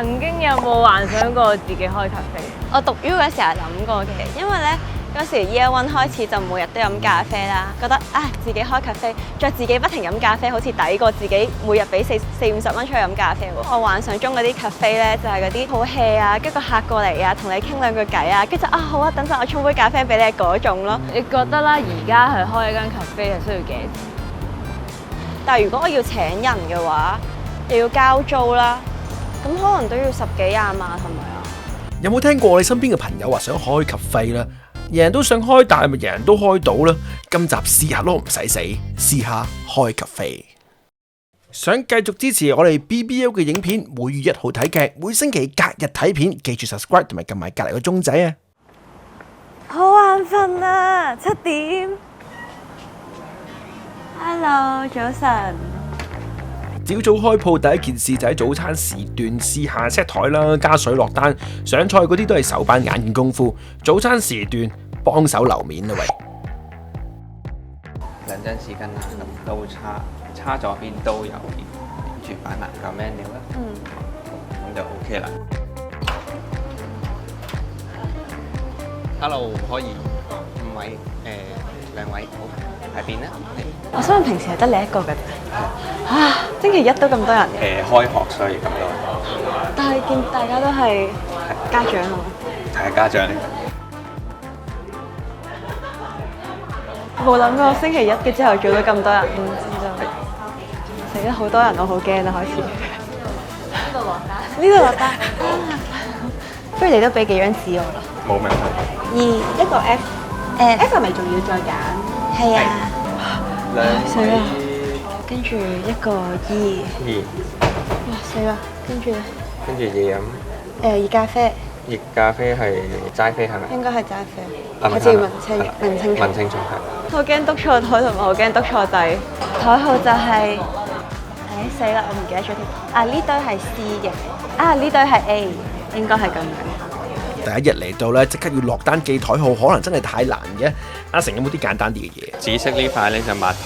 曾經有冇幻想過自己開咖啡？我讀 U 嗰時係諗過嘅，因為咧嗰時 Year One 開始就每日都飲咖啡啦，覺得自己開咖啡，再自己不停飲咖啡，好似抵過自己每日俾40-50蚊出去飲咖啡喎。我幻想中嗰啲咖啡咧就係嗰啲好 hea 啊，跟住個客過嚟啊，同你傾兩句偈啊，跟住就好啊，等陣我沖杯咖啡俾你嗰種咯。你覺得啦，而家係開一間咖啡係需要幾多錢？但係如果我要請人嘅話，又要交租啦，咁可能都要10幾20萬，係咪啊？有冇聽過你身邊嘅朋友話想開咖啡啦？人人都想開，但係咪人人都開到啦？今集試下咯，唔使死，試下開咖啡。想繼續支持我哋 BBL 嘅影片，每月1號睇劇，每星期隔日睇片，記住 subscribe 同埋撳埋隔離個鐘仔啊！好眼瞓啊，7點。Hello，早晨。朝早開鋪第一件事就喺早餐時段試下 set 台啦，加水落單，上菜嗰啲都係手板眼見功夫。早餐時段幫手留面啦喂。兩張匙羹啦，咁刀叉左邊都右邊，跟住擺埋個 menu 啦，咁就 OK 啦。Hello，可以5位2位，好喺邊咧？我想問平時係得你一個嘅星期一都咁多人嘅。開學所以咁多，但係見大家都係家長係嘛？係家長嚟。冇諗過星期一嘅朝頭早都咁多人，唔知道。死得好多人，我好驚啊！開始。呢度落單。呢度落單。不如你都俾幾張紙我啦。冇問題。一個 F 係咪仲要再揀？係啊。死啦！跟住一個2。哇死啦！跟住咧？跟住嘢飲。熱咖啡。熱咖啡係齋啡係咪？應該係齋啡。好似問清楚。問清楚係。好驚篤錯台同埋好驚篤錯掣。台號就係死啦！我唔記得咗添。呢堆係 C 嘅。呢堆係 A， 應該係咁樣。第一日嚟到咧，即刻要落單記台號，可能真係太難嘅。阿成有冇啲簡單啲嘅嘢？紫色呢塊咧就抹台，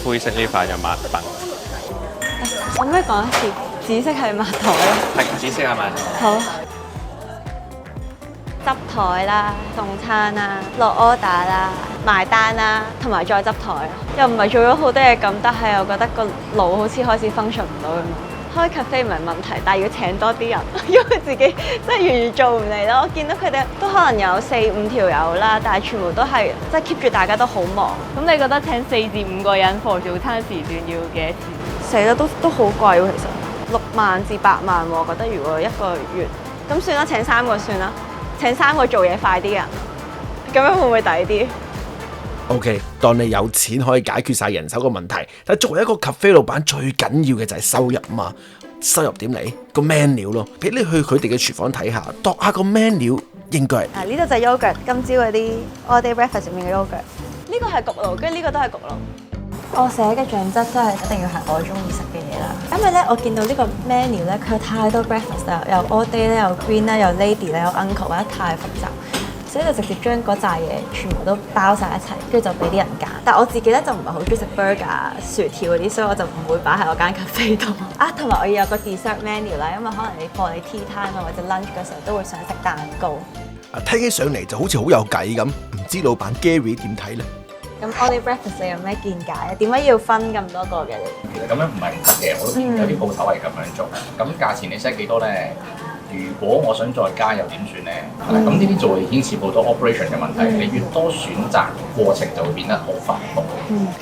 灰色呢塊就抹凳。可唔可以講一次？紫色係抹台咯。係紫色係抹台。好。執台啦，送餐啦，落 order 啦，埋單啦，同埋再執台。又唔係做咗好多嘢咁，但係我覺得個腦好似開始 function 唔到咁。開咖啡唔係問題，但係要請多啲人，因為自己真係完全做唔嚟咯。我見到佢哋都可能有4-5條友啦，但係全部都係即係 keep 住大家都好忙。咁你覺得請4至5個人 for 早餐時段要幾多錢？死啦，都好貴喎，其實6萬至8萬喎。我覺得如果一個月咁算啦，請3個算啦，請3個做嘢快啲嘅人，咁樣會唔會抵啲？OK， 當你有錢可以解決晒人手個問題，但係作為一個咖啡老闆，最緊要嘅就係收入嘛。收入點嚟？個 menu 咯，俾你去佢哋嘅廚房睇下，度下個 menu 應該係。呢度就係 yogurt，今朝嗰啲 all day breakfast 入面嘅 yogurt。呢個係焗爐，跟住呢個都係焗爐。我寫嘅醬汁真係一定要係我中意食嘅嘢啦。因為咧，我見到呢個 menu 咧，佢有太多 breakfast 啦，有 all day 咧，有 green 咧，有 lady 咧，有 uncle，覺得太複雜。所以就直接將嗰扎嘢全部都包晒一齊，跟住就俾啲人揀。但係我自己咧就唔係好中意食 burger、薯條嗰啲，所以我就唔會擺喺我間 cafe 度。同埋我要有個 dessert menu 啦，因為可能你放你 tea time 啊或者 lunch 嗰時候都會想食蛋糕。聽起上嚟就好似好有計咁，唔知老闆 Gary 點睇咧？咁 all day breakfast 你有咩見解啊？點解要分咁多個嘅？其實咁樣唔係唔得嘅，我都見有啲鋪頭係咁樣做。咁價錢你 set 幾多咧？如果我想再加又點算咧？咁呢啲就會牽涉好多 operation 嘅問題。你越多選擇，過程就會變得好繁複。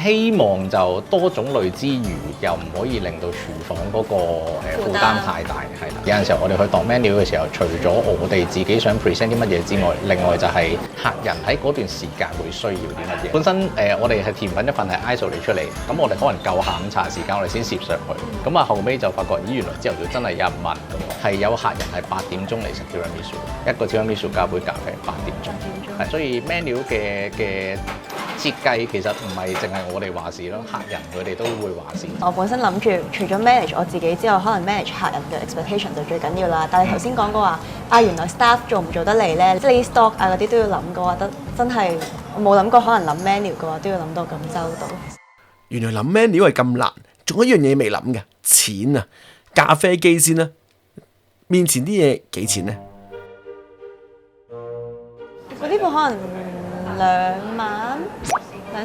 希望就多種類之餘，又唔可以令到廚房嗰個負擔太大，係啦。有陣時候我哋去度 menu 嘅時候，除咗我哋自己想 present 啲乜嘢之外，另外就係客人喺嗰段時間會需要啲乜嘢。本身我哋係甜品一份係 isolate 出嚟，咁我哋可能夠下午茶時間我哋先攝上去。咁後尾就發覺，咦原來朝頭早真係有人問，係有客人係8點鐘嚟食 tiramisu， 一個 tiramisu 加杯咖啡8點鐘。係，所以 menu 嘅設計其實唔係淨係我哋話事咯，客人佢哋都會話事。我本身諗住除咗 manage 我自己之後，可能 manage 客人嘅 expectation 就最緊要啦。但係頭先講過話，原來 staff 做唔做得嚟咧，即係 stock 嗰啲都要諗嘅話，真係我冇諗過可能諗 menu 嘅話都要諗到咁周到。原來諗 menu 係咁難，仲有一樣嘢未諗嘅，錢啊！咖啡機先啦。面前啲嘢幾錢呢？我呢部可能2萬、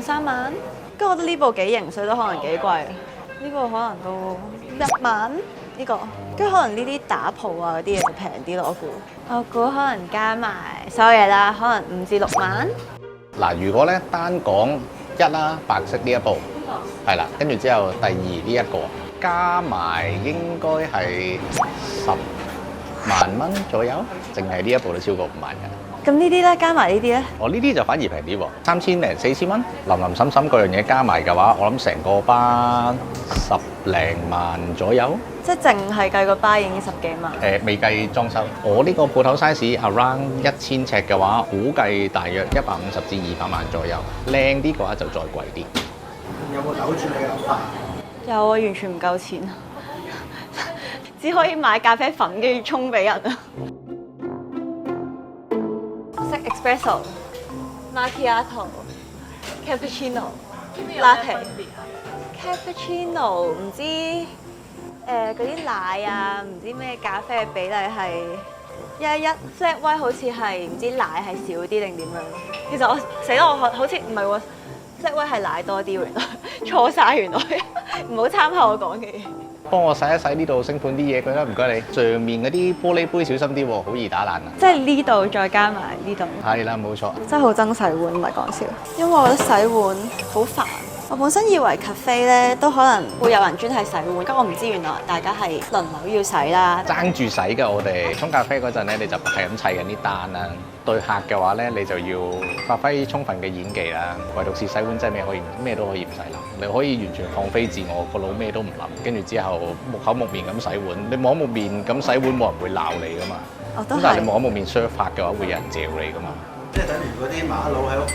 2-3萬，跟住我覺得呢部幾型，所以都可能幾貴。呢部可能都1萬呢個，跟住可能呢啲打鋪啊嗰啲嘢就平啲咯。我估可能加埋所有嘢啦，可能5至6萬。嗱，如果咧單講一啦，白色呢一部係啦，跟住之後第二呢一個加埋應該係10萬蚊左右，淨係呢一部都超過5萬嘅。咁呢啲咧，加埋呢啲咧，我呢啲就反而平啲喎，3000零4000蚊，林林沈沈嗰樣嘢加埋嘅話，我諗成個巴10零萬左右。即係淨係計個巴已經10幾萬。未計裝修。我呢個鋪頭 size around 1000尺嘅話，估計大約150至200萬左右。靚啲嘅話就再貴啲。有冇扭住你嘅諗法？有啊，完全唔夠錢，只可以買咖啡粉跟住沖俾人啊。識 espresso、macchiato、cappuccino、latte。cappuccino 唔知嗰啲奶啊，唔知咩咖啡嘅比例係1:1。flat white 好似係唔知奶係少啲定點樣。其實我死啦，我好似唔係喎，flat white 係奶多啲喎，原來錯晒原來，唔好參考我講嘅嘢。幫我洗一洗呢度星盤啲嘢佢啦，唔該你。上面嗰啲玻璃杯小心啲喎，好易打爛啊！即係呢度再加埋呢度。係啦，冇錯。真係好憎洗碗，唔係講笑。因為我覺得洗碗好煩。我本身以為 cafe 咧都可能會有人專係洗碗，咁我唔知原來大家係輪流要洗啦。爭住洗㗎，我哋沖咖啡嗰陣咧，你就係咁砌緊啲單啦。對客嘅話咧，你就要發揮充分嘅演技啦。唯獨是洗碗真係咩都可以唔使諗，你可以完全放飛自我，個腦咩都唔諗，跟住之後木口木面咁洗碗。你冇口木面咁洗碗，冇人會鬧你㗎嘛。咁但係你冇口木面 serve 客嘅話，會有人嚼你㗎嘛。即係等於嗰啲麻甩佬喺屋企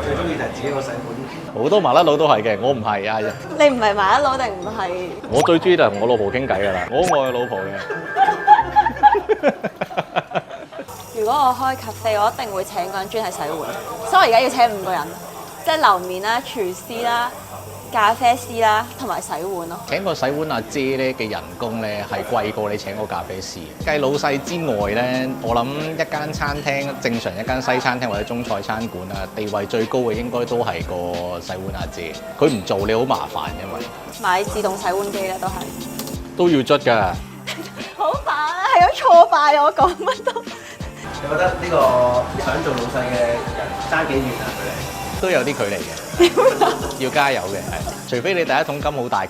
最中意就係自己個洗碗。好多麻甩佬都係嘅，我唔係啊。你唔係麻甩佬定唔係？我最中意就係同我老婆傾偈㗎啦，我好愛老婆嘅。如果我開 cafe，我一定會請個人專係洗碗，所以我而家要請5個人，即係樓面啦、廚師啦、咖啡師啦，同埋洗碗咯。請個洗碗阿姐咧嘅人工咧係貴過你請個咖啡師。計老細之外咧，我諗一間餐廳正常一間西餐廳或者中菜餐館啊，地位最高嘅應該都係個洗碗阿姐。佢唔做你好麻煩，因為買自動洗碗機咧都要捽㗎。好煩啊！係咁挫敗我講乜都。你覺得呢個想做老細嘅人爭幾遠啊？佢哋都有啲距離嘅，要加油嘅，係。除非你第一桶金好大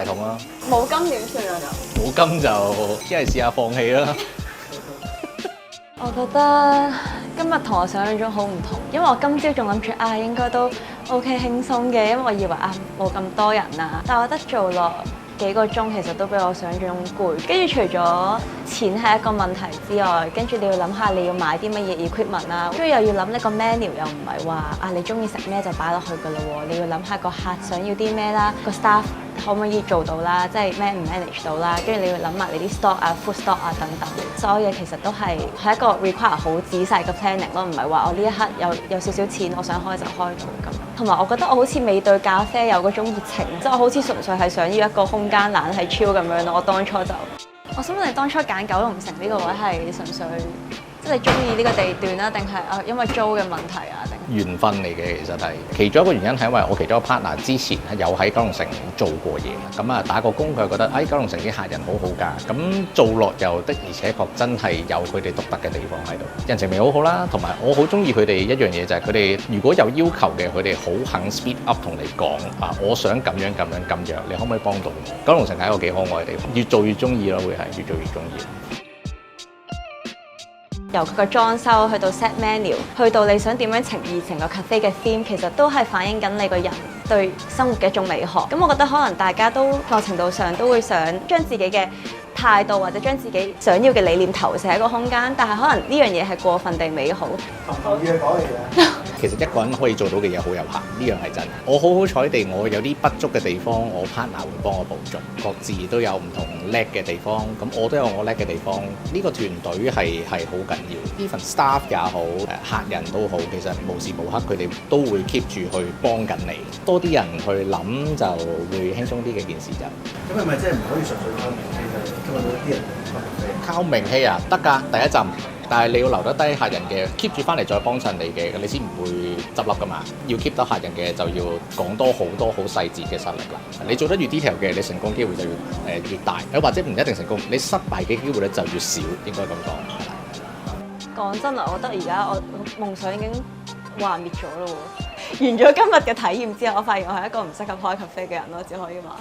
桶啦。冇金點算啊？冇金就一係試下放棄啦。我覺得今日同我想象中好唔同，因為我今朝仲諗住應該都 OK 輕鬆嘅，因為我以為冇咁多人啊，但係我覺得做落幾個鐘其實都比我想象中攰，跟住除咗錢係一個問題之外，跟住你要諗下你要買啲乜嘢 equipment 啦，跟住又要諗呢個 menu 又唔係話你中意食咩就擺落去㗎啦喎，你要諗下個客想要啲咩啦，個 staff 可唔可以做到啦，即係咩唔 manage 到啦，跟住你要諗埋你啲 stock 啊、food stock 啊等等，所有嘢其實都係一個 require 好仔細嘅 planning 咯，唔係話我呢一刻有少少錢，我想開就開到咁。同埋我覺得我好似未對咖啡有嗰種熱情，即係我好似純粹係想要一個空間懶係 chill 咁樣咯。我當初就，我想問你當初揀九龍城呢個位係純粹即係你中意呢個地段啦，定係因為租嘅問題啊？緣分嚟嘅，其實係其中一個原因係因為我其中一個 partner 之前有喺九龍城做過嘢，咁打過工，佢覺得九龍城啲客人好好㗎，咁做落又的而且確真係有佢哋獨特嘅地方喺度，人情味好好啦，同埋我好中意佢哋一樣嘢就係佢哋如果有要求嘅，佢哋好肯 speed up 同你講我想咁樣，你可唔可以幫到我？九龍城係一個幾可愛嘅地方，越做越中意咯，會係越做越中意。由佢個裝修去到 set menu， 去到你想點樣呈現成個 cafe 嘅 theme， 其實都係反映緊你個人對生活嘅一種美學。咁我覺得可能大家都某程度上都會想將自己嘅態度或者將自己想要嘅理念投射喺個空間，但係可能呢樣嘢係過分地美好。同意佢講嘅嘢。其實一個人可以做到嘅嘢好有限，呢樣係真。我好好彩地，我有啲不足嘅地方，我 partner 會幫我補足，各自都有唔同叻嘅地方，咁我都有我叻嘅地方。呢個團隊係好緊要，呢份 staff 也好，客人都好，其實無時無刻佢哋都會 keep 住去幫緊你。多啲人去諗就會輕鬆啲嘅件事就。咁係咪即係唔可以純粹靠名氣就吸引到啲人嚟咖啡？靠名氣啊，得㗎，第一陣。但係你要留得低客人嘅 keep 住翻嚟再幫襯你嘅，你先唔會執笠㗎嘛。要 keep 得客人嘅就要講多好多好細節嘅實力啦。你做得越 detail 嘅，你成功機會就越大，或者唔一定成功，你失敗嘅機會咧就越少，應該咁講。講真啊，我覺得而家我夢想已經幻滅咗咯喎。完咗今日嘅體驗之後，我發現我係一個唔適合開咖啡嘅人咯，只可以話。